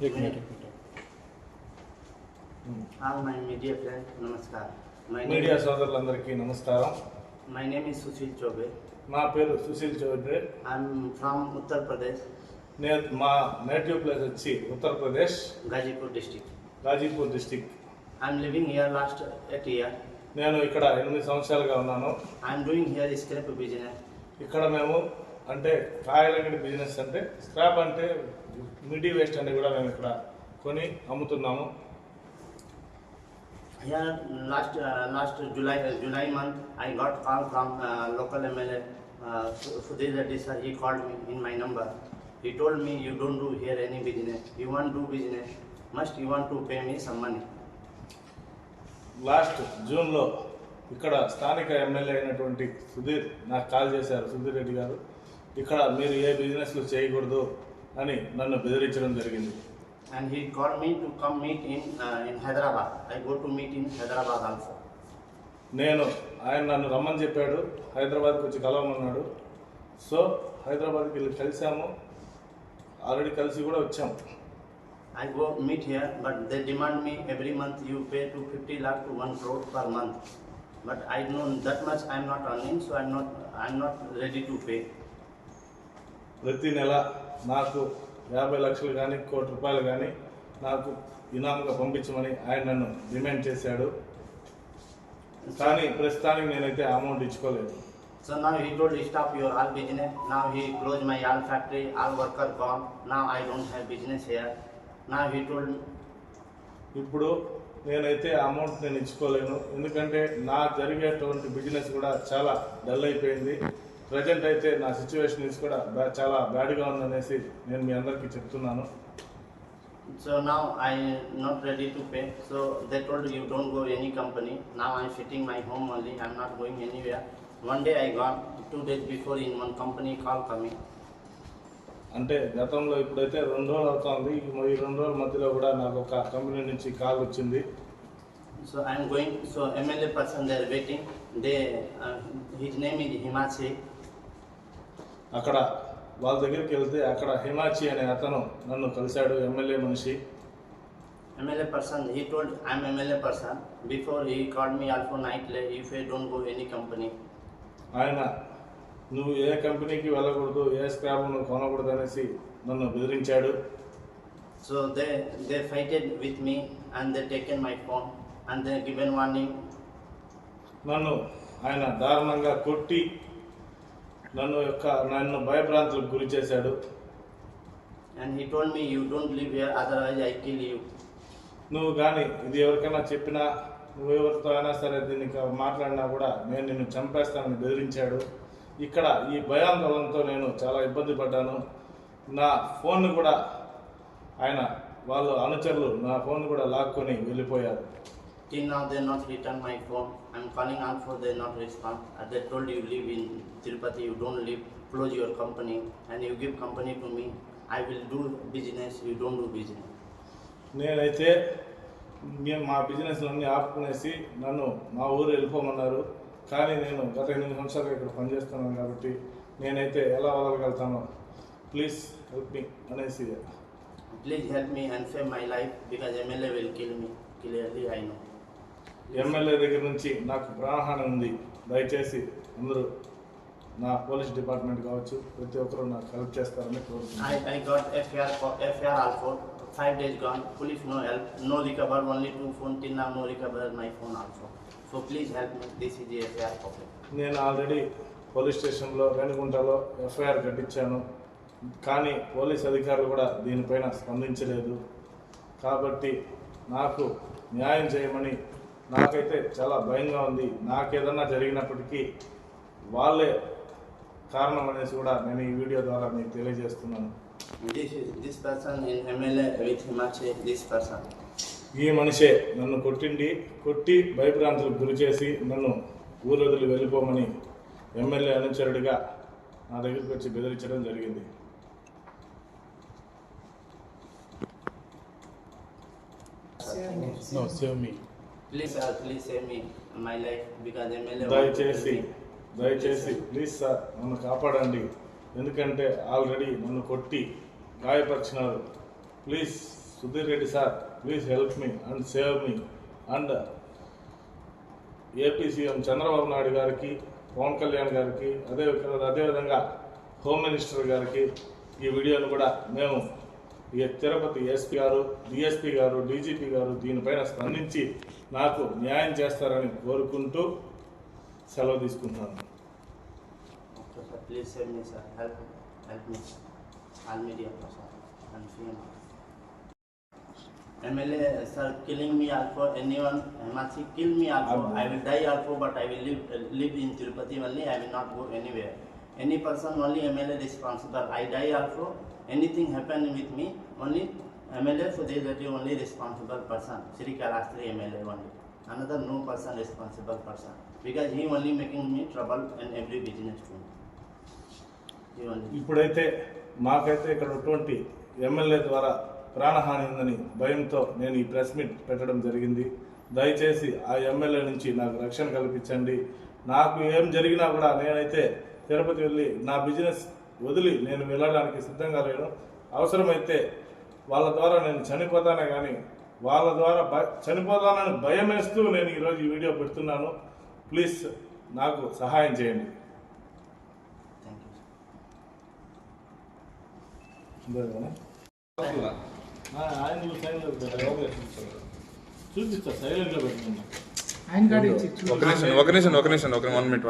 एक minute All my media friends, namaskar. Media సోదరులందరికీ నమస్కారం. My name is Sushil Chobe. నా పేరు Sushil Chowdary. I'm from Uttar Pradesh, నేను మా నేటివ్ ప్లేస్ వచ్చి Uttar Pradesh, Gazipur district. Ghazipur district. I'm living here last 8 years. నేను ఇక్కడ 8 సంవత్సరాలుగా ఉన్నాను. I'm doing here scrap business. ఇక్కడ మేము అంటే కాయలంగడి బిజినెస్ అంటే స్క్రాప్ అంటే మిడి వేస్ట్ అని కూడా మేము ఇక్కడ కొని అమ్ముతున్నాము. Here last July month I got call from local MLA Sudhir Reddy sir. He called me in my number. He told me you don't do here any business. You want to do business, must you want to pay me some money. Last జూన్లో ఇక్కడ స్థానిక MLA అయినటువంటి సుధీర్ నాకు call చేశారు. సుధీర్ రెడ్డి గారు ఇక్కడ మీరు ఏ బిజినెస్లు చేయకూడదు అని నన్ను బెదిరించడం జరిగింది. And he called me to come meet in Hyderabad. I go to meet in Hyderabad also. ఆయన నన్ను రమ్మని చెప్పాడు, హైదరాబాద్కి వచ్చి కలవమన్నాడు. సో హైదరాబాద్కి వెళ్ళి కలిసాము, ఆల్రెడీ కలిసి కూడా వచ్చాము. I go meet here, but they demand me every month you pay to 50 lakh to 1 crore per month. But I know that much I am not earning, so I am not ready to pay. ప్రతి నెల నాకు 50 లక్షలు కానీ ₹1 కోటి కానీ నాకు ఇనాముగా పంపించమని ఆయన నన్ను డిమాండ్ చేశాడు. కానీ ప్రస్తుతానికి నేనైతే amount ఇచ్చుకోలేదు. So now he told stop your all business. Now he closed my all factory, all worker gone. Now I don't have business here. Now he told me. ఇప్పుడు నేనైతే అమౌంట్ నేను ఇచ్చుకోలేను, ఎందుకంటే నా జరిగేటువంటి బిజినెస్ కూడా చాలా డల్ అయిపోయింది. Present అయితే నా సిచ్యువేషన్ కూడా చాలా బ్యాడ్గా ఉందనేసి నేను మీ అందరికీ చెప్తున్నాను. So now I not ready to pay. So they told you don't go any company. Now I am sitting my home only. I am not going anywhere. One day I got 2 days before in one company call coming. అంటే గతంలో ఇప్పుడైతే 2 రోజులు అవుతుంది. ఈ 2 రోజుల మధ్యలో కూడా నాకు ఒక కంపెనీ నుంచి కాల్ వచ్చింది. So I am going. So MLA person they are waiting. His name is Himachi. అక్కడ వాళ్ళ దగ్గరికి వెళ్తే అక్కడ హిమాచి అనే అతను నన్ను కలిశాడు, ఎమ్మెల్యే మనిషి. MLA person, he told I am MLA person. Before he called me also nightly if I don't go any company. ఆయన నువ్వు ఏ కంపెనీకి వెళ్ళకూడదు, ఏ స్క్రాప్ నువ్వు కొనకూడదు అనేసి నన్ను బెదిరించాడు. So they fighted with me and they taken my phone and they given warning. నన్ను ఆయన దారుణంగా కొట్టి నన్ను భయభ్రాంతులకు గురి చేశాడు. And he told me you don't live here otherwise I kill you. నువ్వు కానీ ఇది ఎవరికైనా చెప్పినా, నువ్వు ఎవరితో అయినా సరే దీన్ని మాట్లాడినా కూడా నేను నిన్ను చంపేస్తానని బెదిరించాడు. ఇక్కడ ఈ భయాందోళనతో నేను చాలా ఇబ్బంది పడ్డాను. నా ఫోన్ కూడా వాళ్ళ అనుచరులు నా ఫోన్ కూడా లాక్కొని వెళ్ళిపోయారు. Till now they not return my phone. I am calling also they not respond. They told you live in Tirupati, you don't live, close your company and you give company to me. I will do business, you don't do business. నేనైతే మా business అన్నీ ఆపుకునేసి నన్ను మా ఊరు వెళ్ళిపోమన్నారు. కానీ నేను గత 8 సంవత్సరాలుగా ఇక్కడ పనిచేస్తున్నాను కాబట్టి నేనైతే ఎలా వదలగలుగుతానో, ప్లీజ్ హెల్ప్ మీ అనేసి. Please help me and save my life because MLA will kill me. Clearly I know. MLA దగ్గర నుంచి నాకు ప్రాణహాని ఉంది. దయచేసి అందరూ నా పోలీస్ డిపార్ట్మెంట్ కావచ్చు, ప్రతి ఒక్కరూ నాకు హెల్ప్ చేస్తారని కోరుతున్నాను. I got FIR also. 5 days gone. Police no help. No recover. Only 2 phone. Till now no recover my phone also. So please help me. This is the FIR copy. నేను already police స్టేషన్లో రేణిగుంటలో FIR కట్టించాను. కానీ police అధికారులు కూడా దీనిపైన స్పందించలేదు. కాబట్టి నాకు న్యాయం చేయమని, నాకైతే చాలా భయంగా ఉంది. నాకేదన్నా జరిగినప్పటికీ వాళ్ళే కారణం అనేసి కూడా నేను ఈ వీడియో ద్వారా మీకు తెలియజేస్తున్నాను. This person in MLA with Himachi, this person. ఈ మనిషే నన్ను కొట్టి భయభ్రాంతులకు గురి చేసి నన్ను ఊరు వదిలి వెళ్ళిపోమని ఎమ్మెల్యే అనుచరుడిగా నా దగ్గరికి వచ్చి బెదిరించడం జరిగింది. No, save me. Please save me my life because MLA. దయచేసి ప్లీజ్ సార్ నన్ను కాపాడండి, ఎందుకంటే ఆల్రెడీ నన్ను కొట్టి గాయపరిచినారు. Please Sudheer Reddy sir, please help me and save me. And AP CM Chandrababu Naidu గారికి, పవన్ కళ్యాణ్ గారికి, అదేవిధంగా హోమ్ మినిస్టర్ గారికి ఈ వీడియోను కూడా మేము తిరుపతి ఎస్పీ గారు, డిఎస్పీ గారు, డీజీపీ గారు దీనిపైన స్పందించి నాకు న్యాయం చేస్తారని కోరుకుంటూ సెలవు తీసుకుంటున్నాను. Okay, sir. Please save me, sir. Help me. All media person and CM. MLA, sir, killing me also. Anyone, MRC kill me also. I will die also, but I will live in Tirupati only. I will not go anywhere. Any person only MLA responsible. I die also. Anything happen with me, only MLA, so they are the only responsible person. Sri Kalastri MLA only. Another no person responsible person. Because he only making me trouble in every business too. He only. ఇప్పుడైతే మాకైతే ఇక్కడ ఉన్నటువంటి MLA ద్వారా ప్రాణహాని ఉందని భయంతో నేను ఈ ప్రెస్ మీట్ పెట్టడం జరిగింది. దయచేసి ఆ ఎమ్మెల్యే నుంచి నాకు రక్షణ కల్పించండి. నాకు ఏం జరిగినా కూడా నేనైతే తిరుపతి వెళ్ళి నా బిజినెస్ వదిలి నేను వెళ్ళడానికి సిద్ధంగా లేను. అవసరమైతే వాళ్ళ ద్వారా నేను చనిపోతానే కానీ వాళ్ళ ద్వారా చనిపోతానని భయం వేస్తూ నేను ఈరోజు ఈ వీడియో పెడుతున్నాను. ప్లీజ్ నాకు సహాయం చేయండి. చూపిస్తా, సైలెంట్గా పెట్టుకున్నా. ఒక నిమిషం 1 minute